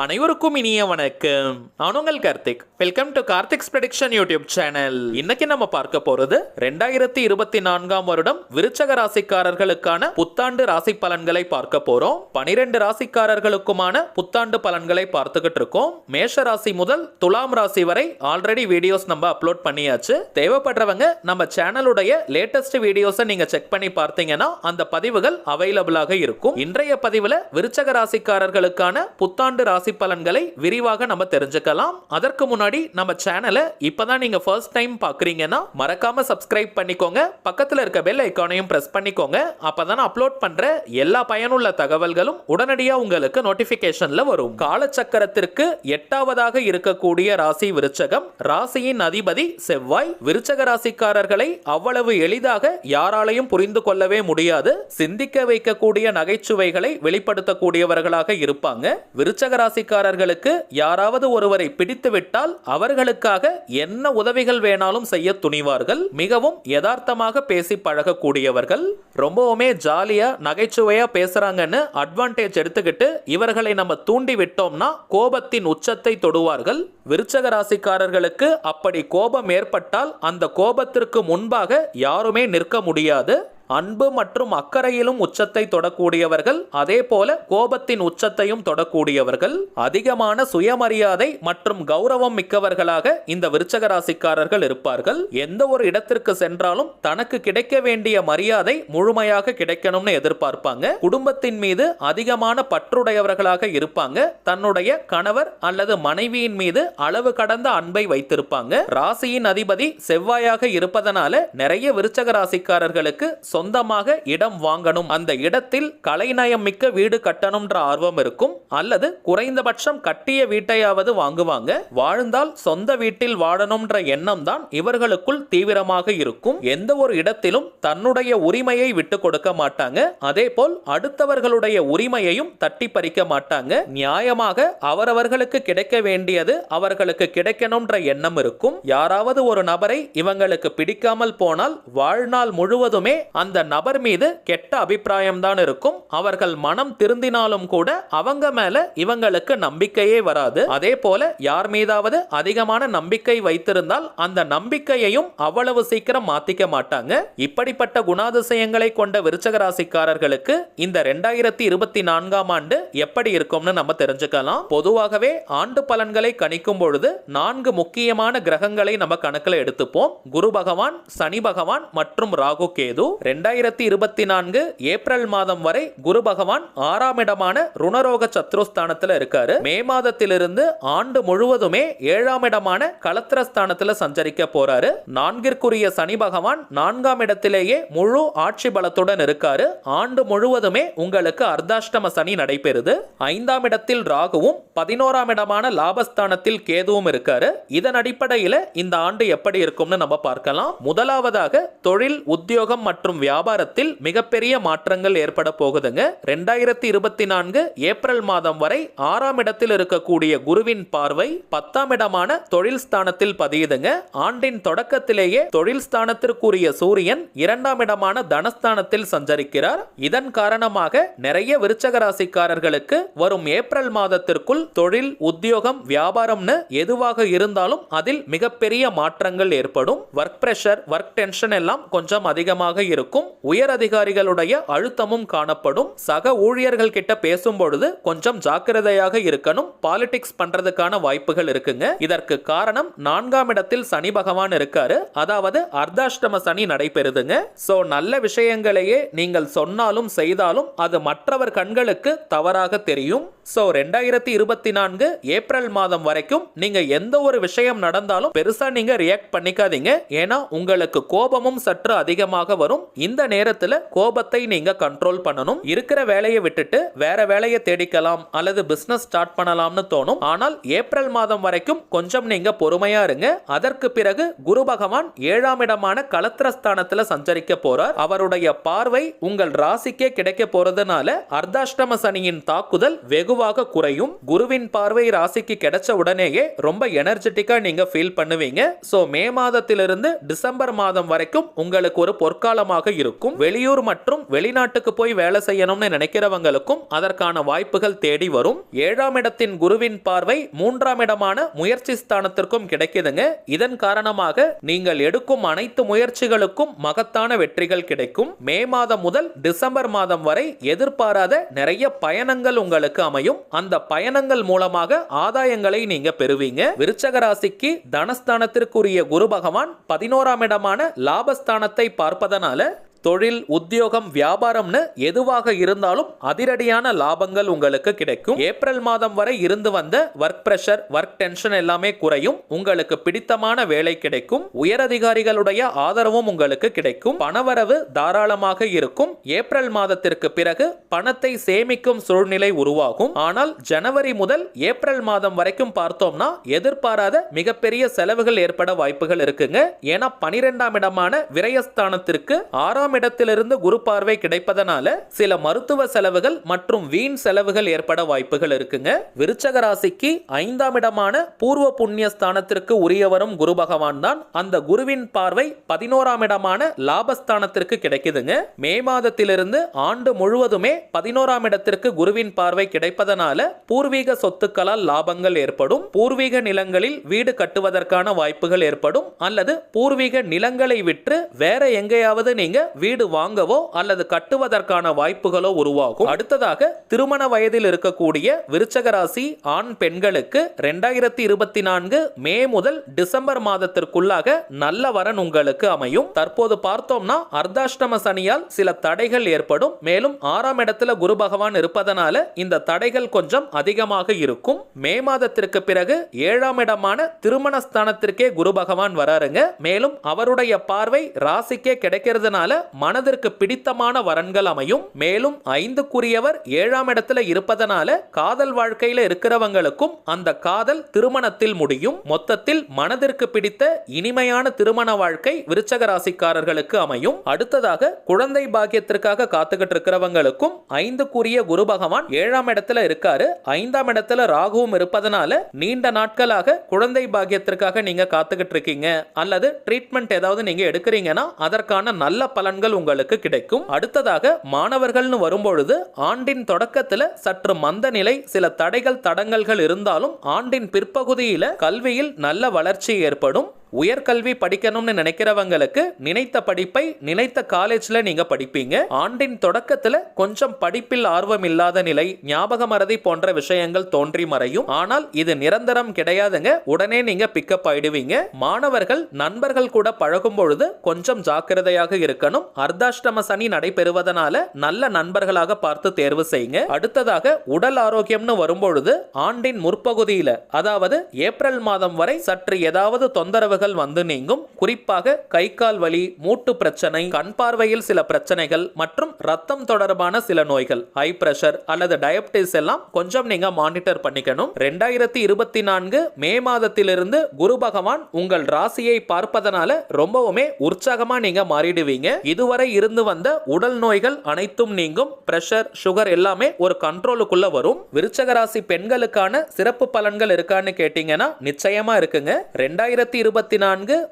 அனைவருக்கும் இனிய வணக்கம். நான் உங்கள் Karthik. Welcome to Karthik's prediction YouTube channel. இன்னைக்கு நம்ம பார்க்க போறது 2024 வருடம் விருச்சக ராசிக்காரர்களுக்கான புத்தாண்டு ராசி பலன்களை பார்க்க போறோம். 12 ராசிக்காரர்களுக்குமான புத்தாண்டு பலன்களை பார்த்துக்கிட்டு இருக்கோம். மேஷ ராசி முதல் துலாம் ராசி வரை ஆல்ரெடி வீடியோஸ் நம்ம அப்லோட் பண்ணியாச்சு. தேவைப்படுறவங்க நம்ம சேனலுடைய லேட்டஸ்ட் வீடியோஸை நீங்க செக் பண்ணி பார்த்தீங்கன்னா அந்த பதிவுகள் அவைலபிளாக இருக்கும். இன்றைய பதிவுல விருச்சக ராசிக்காரர்களுக்கான புத்தாண்டு ராசி பலன்களை விரிவாக நம்ம தெரிஞ்சுக்கலாம். அதற்கு முன்னாடி நம்ம சேனலை இப்பதான் நீங்க ஃபர்ஸ்ட் டைம் பார்க்கறீங்கன்னா மறக்காம சப்ஸ்கிரைப் பண்ணிக்கோங்க. பக்கத்துல இருக்க பெல் ஐகானையும் பிரஸ் பண்ணிக்கோங்க. அப்பதான் அப்லோட் பண்ற எல்லா பயனுள்ள தகவல்களும் உடனடியாக உங்களுக்கு நோட்டிபிகேஷன்ல வரும். காலச்சக்கரத்திற்கு 8வதாக இருக்கக்கூடிய ராசி விருச்சகம். ராசியின் அதிபதி செவ்வாய். விருச்சக ராசிக்காரர்களை அவ்வளவு எளிதாக யாராலையும் புரிந்து கொள்ளவே முடியாது. சிந்திக்க வைக்கக்கூடிய நகைச்சுவைகளை வெளிப்படுத்தக்கூடியவர்களாக இருப்பாங்க. விருச்சக ராசிக்காரர்களுக்கு யாராவது ஒருவரை பிடித்து விட்டால் அவர்களுக்காக என்ன உதவிகள் வேணாலும் செய்ய துணிவார்கள். மிகவும் யதார்த்தமாக பேசி பழகக்கூடியவர்கள். ரொம்பவுமே ஜாலியா நகைச்சுவையா பேசுறாங்கன்னு அட்வான்டேஜ் எடுத்துக்கிட்டு இவர்களை நம்ம தூண்டி விட்டோம்னா கோபத்தின் உச்சத்தை தொடுவார்கள். விருச்சக ராசிக்காரர்களுக்கு அப்படி கோபம் ஏற்பட்டால் அந்த கோபத்திற்கு முன்பாக யாருமே நிற்க முடியாது. அன்பு மற்றும் அக்கறையிலும் உச்சத்தை தொடக்கூடியவர்கள். அதே போல கோபத்தின் உச்சத்தையும் தொடக்கூடியவர்கள். அதிகமான சுயமரியாதை மற்றும் கௌரவம் மிக்கவர்களாக இந்த விருச்சக ராசிக்காரர்கள் இருப்பார்கள். எந்த ஒரு இடத்திற்கு சென்றாலும் தனக்கு கிடைக்க வேண்டிய மரியாதை முழுமையாக கிடைக்கணும்னு எதிர்பார்ப்பாங்க. குடும்பத்தின் மீது அதிகமான பற்றுடையவர்களாக இருப்பாங்க. தன்னுடைய கணவர் அல்லது மனைவியின் மீது அளவு கடந்த அன்பை வைத்திருப்பாங்க. ராசியின் அதிபதி செவ்வாயாக இருப்பதனால நிறைய விருச்சக ராசிக்காரர்களுக்கு சொந்தமாக இடம் வாங்கணும், அந்த இடத்தில் கலைநயம் மிக்க வீடு கட்டணும்ன்ற ஆர்வம் இருக்கும். அல்லது குறைந்தபட்சம் கட்டிய வீட்டையாவது வாங்குவாங்க. வாழ்ந்தால் சொந்த வீட்டில் வாழணும்ன்ற எண்ணம் தான் இவர்களுக்குள் தீவிரமாக இருக்கும். எந்த ஒரு இடத்திலும் தன்னுடைய உரிமையை விட்டு கொடுக்க மாட்டாங்க. அதே போல் அடுத்தவர்களுடைய உரிமையையும் தட்டி பறிக்க மாட்டாங்க. நியாயமாக அவரவர்களுக்கு கிடைக்க வேண்டியது அவர்களுக்கு கிடைக்கணும்ன்ற எண்ணம் இருக்கும். யாராவது ஒரு நபரை இவங்களுக்கு பிடிக்காமல் போனால் வாழ்நாள் முழுவதுமே அந்த நபர் மீது கெட்ட அபிப்பிராயம் தான் இருக்கும். அவர்கள் மனம் திருந்தினாலும் கூட அவங்க மேல இவங்களுக்கு நம்பிக்கையே வராது. அதே போல யார் மீதாவது அதிகமான நம்பிக்கை வைத்திருந்தால் அந்த நம்பிக்கையையும் அவ்வளவு சீக்கிரம் மாத்திக்க மாட்டாங்க. இப்படிப்பட்ட குணாதிசயங்களை கொண்ட விருச்சக ராசிக்காரர்களுக்கு இந்த 2024 ஆண்டு எப்படி இருக்கும்னு நம்ம தெரிஞ்சுக்கலாம். பொதுவாகவே ஆண்டு பலன்களை கணிக்கும் பொழுது 4 முக்கியமான கிரகங்களை நம்ம கணக்கில் எடுத்துப்போம். குரு பகவான், சனி பகவான் மற்றும் ராகு கேது. 2024 ஏப்ரல் மாதம் வரை குரு பகவான் 6ஆம் இடமான ருணரோக சத்ருஸ்தானத்தில் இருக்காரு. மே மாதத்திலிருந்து ஆண்டு முழுவதுமே 7ஆம் இடமான களத்திரஸ்தானத்தில் சஞ்சரிக்க போறாரு. 4ற்குரிய சனி பகவான் 4ஆம் இடத்திலேயே முழு ஆட்சி பலத்துடன் இருக்காரு. ஆண்டு முழுவதுமே உங்களுக்கு அர்த்தாஷ்டம சனி நடைபெறுது. 5ஆம் இடத்தில் ராகுவும் 11ஆம் இடமான லாபஸ்தானத்தில் கேதுவும் இருக்காரு. இதன் அடிப்படையில் இந்த ஆண்டு எப்படி இருக்கும்னு நம்ம பார்க்கலாம். முதலாவதாக தொழில், உத்தியோகம் மற்றும் வியாபாரத்தில் மிகப்பெரிய மாற்றங்கள் ஏற்பட போகுதுங்க. 2024 ஏப்ரல் மாதம் வரை 6ஆம் இடத்தில் இருக்கக்கூடிய குருவின் பார்வை 10ஆம் இடமான தொழில் ஸ்தானத்தில் பதியுதுங்க. ஆண்டின் தொடக்கத்திலேயே தொழில் ஸ்தானத்திற்குரிய சூரியன் 2ஆம் இடமான தனஸ்தானத்தில் சஞ்சரிக்கிறார். இதன் காரணமாக நிறைய விருச்சக ராசிக்காரர்களுக்கு வரும் ஏப்ரல் மாதத்திற்குள் தொழில், உத்தியோகம், வியாபாரம்னு எதுவாக இருந்தாலும் அதில் மிகப்பெரிய மாற்றங்கள் ஏற்படும். ஒர்க் பிரஷர், ஒர்க் டென்ஷன் எல்லாம் கொஞ்சம் அதிகமாக இருக்கும். உயர் அதிகாரிகளுடைய அழுத்தமும் காணப்படும். சக ஊழியர்கள் கிட்ட பேசும் பொழுது கொஞ்சம் ஜாக்கிரதையாக இருக்கணும். பாலிடிக்ஸ் பண்றதுக்கான வாய்ப்புகள் இருக்குங்க. இதற்கு காரணம் 4ஆம் இடத்தில் சனி பகவான் இருக்காரு. அதாவது அர்த்தாஷ்டம சனி நடைபெறுதுங்க. சோ நல்ல விஷயங்களையே நீங்கள் சொன்னாலும் செய்தாலும் அது மற்றவர் கண்களுக்கு தவறாக தெரியும். சோ 2024 ஏப்ரல் மாதம் வரைக்கும் நீங்க எந்த ஒரு விஷயம் நடந்தாலும் பெருசா நீங்க ரியாக்ட் பண்ணிக்காதீங்க. ஏன்னா உங்களுக்கு கோபமும் சற்று அதிகமாக வரும். இந்த நேரத்துல கோபத்தை நீங்க கண்ட்ரோல் பண்ணணும். இருக்கிற வேலையை விட்டுட்டு வேற வேலையை தேடிக்கலாம் அல்லது பிசினஸ் ஸ்டார்ட் பண்ணலாம்னு தோணும். ஆனால் ஏப்ரல் மாதம் வரைக்கும் கொஞ்சம் நீங்க பொறுமையா இருங்க. அதற்கு பிறகு குரு பகவான் 7ஆம் இடமான களத்திரஸ்தானத்துல சஞ்சரிக்க போறார். அவருடைய பார்வை உங்கள் ராசிக்கே கிடைக்க போறதுனால அர்த்தாஷ்டம சனியின் தாக்குதல் வெகுவாக குறையும். குருவின் பார்வை ராசிக்கு கிடைச்ச உடனேயே ரொம்ப எனர்ஜெட்டிக்கா நீங்க ஃபீல் பண்ணுவீங்க. சோ மே மாதத்திலிருந்து டிசம்பர் மாதம் வரைக்கும் உங்களுக்கு ஒரு பொற்காலமாக இருக்கும். வெளியூர் மற்றும் வெளிநாட்டுக்கு போய் வேலை செய்யணும்னு நினைக்கிறவங்களுக்கும் அதற்கான வாய்ப்புகள் தேடி வரும். 7ஆம் இடத்தின் குருவின் பார்வை 3ஆம் இடமான முயற்சி ஸ்தானத்திற்கும் கிடைக்குதுங்க. இதன் காரணமாக நீங்கள் எடுக்கும் அனைத்து முயற்சிகளுக்கும் மகத்தான வெற்றிகள் கிடைக்கும். மே மாதம் முதல் டிசம்பர் மாதம் வரை எதிர்பாராத நிறைய பயணங்கள் உங்களுக்கு அமையும். அந்த பயணங்கள் மூலமாக ஆதாயங்களை நீங்க பெறுவீங்க. விருச்சக ராசிக்கு தனஸ்தானத்திற்குரிய குரு பகவான் 11ஆம் இடமான லாபஸ்தானத்தை பார்ப்பதனால தொழில், உத்தியோகம், வியாபாரம்னு எதுவாக இருந்தாலும் அதிரடியான லாபங்கள் உங்களுக்கு கிடைக்கும். ஏப்ரல் மாதம் வரை இருந்து வந்த ஒர்க் பிரஷர், ஒர்க் டென்ஷன் எல்லாமே குறையும். உங்களுக்கு பிடித்தமான வேலை கிடைக்கும். உயரதிகாரிகளுடைய ஆதரவும் உங்களுக்கு கிடைக்கும். பணவரவு தாராளமாக இருக்கும். ஏப்ரல் மாதத்திற்கு பிறகு பணத்தை சேமிக்கும் சூழ்நிலை உருவாகும். ஆனால் ஜனவரி முதல் ஏப்ரல் மாதம் வரைக்கும் பார்த்தோம்னா எதிர்பாராத மிகப்பெரிய செலவுகள் ஏற்பட வாய்ப்புகள் இருக்குங்க. ஏன்னா 12ஆம் இடமான விரயஸ்தானத்திற்கு 6ஆம் இடத்திலிருந்து குரு பார்வை கிடைப்பதனால சில மருத்துவ செலவுகள் மற்றும் வீண் செலவுகள் ஏற்பட வாய்ப்புகள் இருக்குங்க. விருச்சக ராசிக்கு 5ஆம் இடமான பூர்வ புண்ணிய ஸ்தானத்திற்கு உரியவரும் குரு பகவான் தான். அந்த குருவின் பார்வை 11ஆம் இடமான லாபஸ்தானத்திற்கு கிடைக்குதுங்க. மே மாதத்திலிருந்து ஆண்டு முழுவதுமே 11ஆம் இடத்திற்கு குருவின் பார்வை கிடைப்பதனால பூர்வீக சொத்துக்களால் லாபங்கள் ஏற்படும். பூர்வீக நிலங்களில் வீடு கட்டுவதற்கான வாய்ப்புகள் ஏற்படும். அல்லது பூர்வீக நிலங்களை விற்று வேற எங்கேயாவது நீங்க வீடு வாங்கவோ அல்லது கட்டுவதற்கான வாய்ப்புகளோ உருவாகும். அடுத்ததாக திருமண வயதில் இருக்கக்கூடிய விருச்சக ராசி ஆண் பெண்களுக்கு 2024 மே முதல் டிசம்பர் மாதத்திற்குள்ளாக நல்ல வரன் உங்களுக்கு அமையும். தற்போது பார்த்தோம்னா அர்த்தாஷ்டம சனியால் சில தடைகள் ஏற்படும். மேலும் 6ஆம் இடத்துல குரு பகவான் இருப்பதனால இந்த தடைகள் கொஞ்சம் அதிகமாக இருக்கும். மே மாதத்திற்கு பிறகு 7ஆம் இடமான திருமண ஸ்தானத்திற்கே குரு பகவான் வராருங்க. மேலும் அவருடைய பார்வை ராசிக்கே கிடைக்கிறதுனால மனதிற்கு பிடித்தமான வரன்கள் அமையும். மேலும் 5க்குரியவர் 7ஆம் இடத்துல இருப்பதனால காதல் வாழ்க்கையில இருக்கிறவங்களுக்கும் அந்த காதல் திருமணத்தில் முடியும். மொத்தத்தில் மனதிற்கு பிடித்த இனிமையான திருமண வாழ்க்கை விருச்சக ராசிக்காரர்களுக்கு அமையும். அடுத்ததாக குழந்தை பாக்கியத்திற்காக காத்துக்கிட்டு இருக்கிறவங்களுக்கும் 5க்குரிய குரு பகவான் 7ஆம் இடத்துல இருக்காரு. 5ஆம் இடத்துல ராகுவும் இருப்பதனால நீண்ட நாட்களாக குழந்தை பாக்கியத்திற்காக நீங்க காத்துக்கிட்டு இருக்கீங்க அல்லது ட்ரீட்மெண்ட் ஏதாவது நீங்க எடுக்கிறீங்கன்னா அதற்கான நல்ல பலன்கள் உங்களுக்கு கிடைக்கும். அடுத்ததாக மாணவர்கள்னு வரும்பொழுது ஆண்டின் தொடக்கத்துல சற்று மந்த நிலை, சில தடைகள் தடங்கல்கள் இருந்தாலும் ஆண்டின் பிற்பகுதியில கல்வியில் நல்ல வளர்ச்சி ஏற்படும். உயர்கல்வி படிக்கணும்னு நினைக்கிறவங்களுக்கு நினைத்த படிப்பை நினைத்த காலேஜ்ல நீங்க படிப்பீங்க. ஆண்டின் தொடக்கத்துல கொஞ்சம் படிப்பில் ஆர்வம் இல்லாத நிலை, ஞாபக மறதி போன்ற விஷயங்கள் தோன்றி மறையும். ஆனால் இது நிரந்தரம் கிடையாதுங்க. உடனே நீங்க பிக்கப் ஆயிடுவீங்க. மாணவர்கள் நண்பர்கள் கூட பழகும் பொழுது கொஞ்சம் ஜாக்கிரதையாக இருக்கணும். அர்த்தாஷ்டம சனி நடைபெறுவதனால நல்ல நண்பர்களாக பார்த்து தேர்வு செய்யுங்க. அடுத்ததாக உடல் ஆரோக்கியம்னு வரும்பொழுது ஆண்டின் முற்பகுதியில, அதாவது ஏப்ரல் மாதம் வரை சற்று ஏதாவது தொந்தரவுகள் வந்து நீங்கும். குறிப்பாக கை கால் வலி, மூட்டு பிரச்சனை, கண் பார்வையில் சில பிரச்சனைகள் மற்றும் ரத்தம் தொடர்பான சில நோய்கள், ஹை பிரஷர் அல்லது டயபிட்டிஸ் எல்லாம் கொஞ்சம் நீங்க மானிட்டர் பண்ணிக்கணும். 2024 மே மாதத்திலிருந்து குரு பகவான் உங்கள் ராசியை பார்ப்பதனால ரொம்பவுமே உற்சாகமா நீங்க மாறிடுவீங்க. இதுவரை இருந்து வந்த உடல் நோய்கள் அனைத்தும் நீங்கும். பிரஷர், சுகர் எல்லாமே ஒரு கண்ட்ரோலுக்குள்ள வரும். விருச்சக ராசி பெண்களுக்கான சிறப்பு பலன்கள் இருக்கான்னு கேட்டீங்கன்னா நிச்சயமா இருக்குங்க. 2024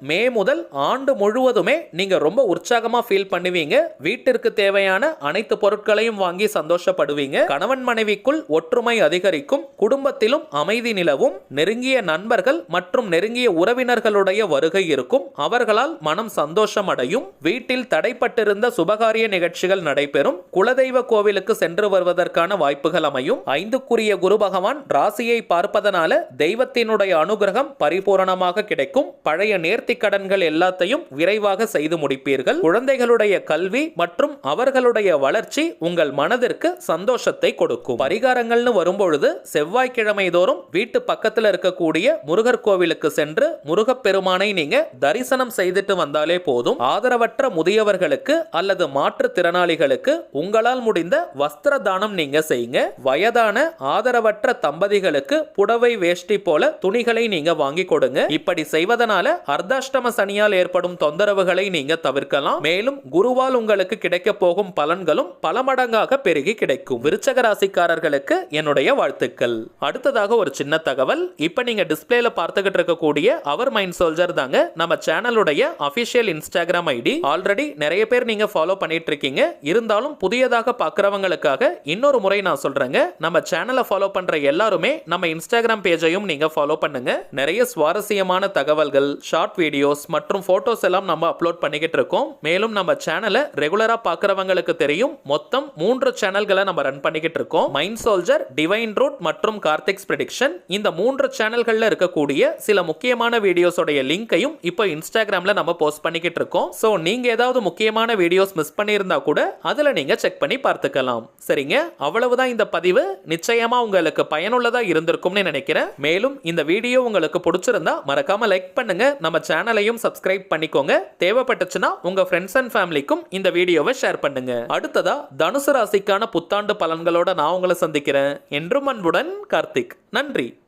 மே முதல் ஆண்டு முழுவதுமே நீங்க ரொம்ப உற்சாகமா ஃபீல் பண்ணுவீங்க. வீட்டிற்கு தேவையான அனைத்து பொருட்களையும் வாங்கி சந்தோஷப்படுவீங்க. கணவன் மனைவிக்குள் ஒற்றுமை அதிகரிக்கும். குடும்பத்திலும் அமைதி நிலவும். நெருங்கிய நண்பர்கள் மற்றும் நெருங்கிய உறவினர்களுடைய வருகை இருக்கும். அவர்களால் மனம் சந்தோஷம் அடையும். வீட்டில் தடைப்பட்டிருந்த சுபகாரிய நிகழ்ச்சிகள் நடைபெறும். குலதெய்வ கோவிலுக்கு சென்று வருவதற்கான வாய்ப்புகள் அமையும். 5க்குரிய குரு பகவான் ராசியை பார்ப்பதனால தெய்வத்தினுடைய அனுகிரகம் பரிபூரணமாக கிடைக்கும். பழைய நேர்த்தி கடன்கள் எல்லாத்தையும் விரைவாக செய்து முடிப்பீர்கள். குழந்தைகளுடைய கல்வி மற்றும் அவர்களுடைய வளர்ச்சி உங்கள் மனதிற்கு சந்தோஷத்தை கொடுக்கும். பரிகாரங்கள்னு வரும்பொழுது செவ்வாய்க்கிழமை தோறும் வீட்டு பக்கத்தில் இருக்கக்கூடிய முருகர் கோவிலுக்கு சென்று முருகப்பெருமானை நீங்க தரிசனம் செய்துட்டு வந்தாலே போதும். ஆதரவற்ற முதியவர்களுக்கு அல்லது மாற்றுத்திறனாளிகளுக்கு உங்களால் முடிந்த வஸ்திர தானம் நீங்க செய்யுங்க. வயதான ஆதரவற்ற தம்பதிகளுக்கு புடவை வேஷ்டி போல துணிகளை நீங்க வாங்கி கொடுங்க. இப்படி செய்வதனால இதனால அர்த்தாஷ்டம சனியால் ஏற்படும் தொந்தரவுகளை நீங்க தவிர்க்கலாம். மேலும் குருவால் உங்களுக்கு கிடைக்க போகும் பலன்களும் பல மடங்காக பெருகி கிடைக்கும். விருச்சக ராசிக்காரர்களுக்கு என்னுடைய வாழ்த்துக்கள். அடுத்ததாக ஒரு சின்ன தகவல். இப்ப நீங்க டிஸ்பிளேல பார்த்துக்கிட்டு இருக்கக்கூடிய அவர் மைண்ட் சோல்ஜர் தாங்க நம்ம சேனலுடைய அபிஷியல் இன்ஸ்டாகிராம் ஐடி. ஆல்ரெடி நிறைய பேர் நீங்க ஃபாலோ பண்ணிட்டு இருக்கீங்க. இருந்தாலும் புதியதாக பார்க்கறவங்களுக்காக இன்னொரு முறை நான் சொல்றேங்க. நம்ம சேனலை ஃபாலோ பண்ற எல்லாருமே நம்ம இன்ஸ்டாகிராம் பேஜையும் நீங்க ஃபாலோ பண்ணுங்க. நிறைய சுவாரஸ்யமான தகவல்கள், ஷார்ட் வீடியோஸ் மற்றும் போட்டோஸ் எல்லாம் நம்ம அப்லோட் பண்ணிக்கிட்டு இருக்கோம். மேலும் நம்ம சேனலை ரெகுலரா பார்க்கறவங்களுக்கு தெரியும், மொத்தம் 3 சேனல்களை நம்ம ரன் பண்ணிக்கிட்டு இருக்கோம். மைண்ட் சோல்ஜர், டிவைன் ரூட் மற்றும் கார்த்திக்ஸ் பிரெடிக்ஷன். இந்த 3 சேனல்கள்ல இருக்கக்கூடிய சில முக்கியமான வீடியோஸோட லிங்கையும் இப்போ இன்ஸ்டாகிராம்ல நம்ம போஸ்ட் பண்ணிக்கிட்டு இருக்கோம். சோ நீங்க ஏதாவது முக்கியமான வீடியோஸ் மிஸ் பண்ணியிருந்தா கூட அதுல நீங்க செக் பண்ணி பார்த்துக்கலாம். சரிங்க, அவ்வளவுதான் இந்த பதிவு. நிச்சயமா உங்களுக்கு பயனுள்ளதா இருந்திருக்கும்னு நினைக்கிறேன். மேலும் இந்த வீடியோ உங்களுக்கு பிடிச்சிருந்தா மறக்காம லைக் பண்ணுங்க. நம்ம சேனலையும் சப்ஸ்கிரைப் பண்ணிக்கோங்க. தேவைப்பட்டுச்சுன்னா உங்க ஃப்ரெண்ட்ஸ் அண்ட் ஃபேமிலிக்கும் இந்த வீடியோவை ஷேர் பண்ணுங்க. அடுத்ததா தனுசு ராசிக்கான புத்தாண்டு பலன்களோட நான் உங்களை சந்திக்கிறேன். என்றும் அன்புடன் கார்த்திக். நன்றி.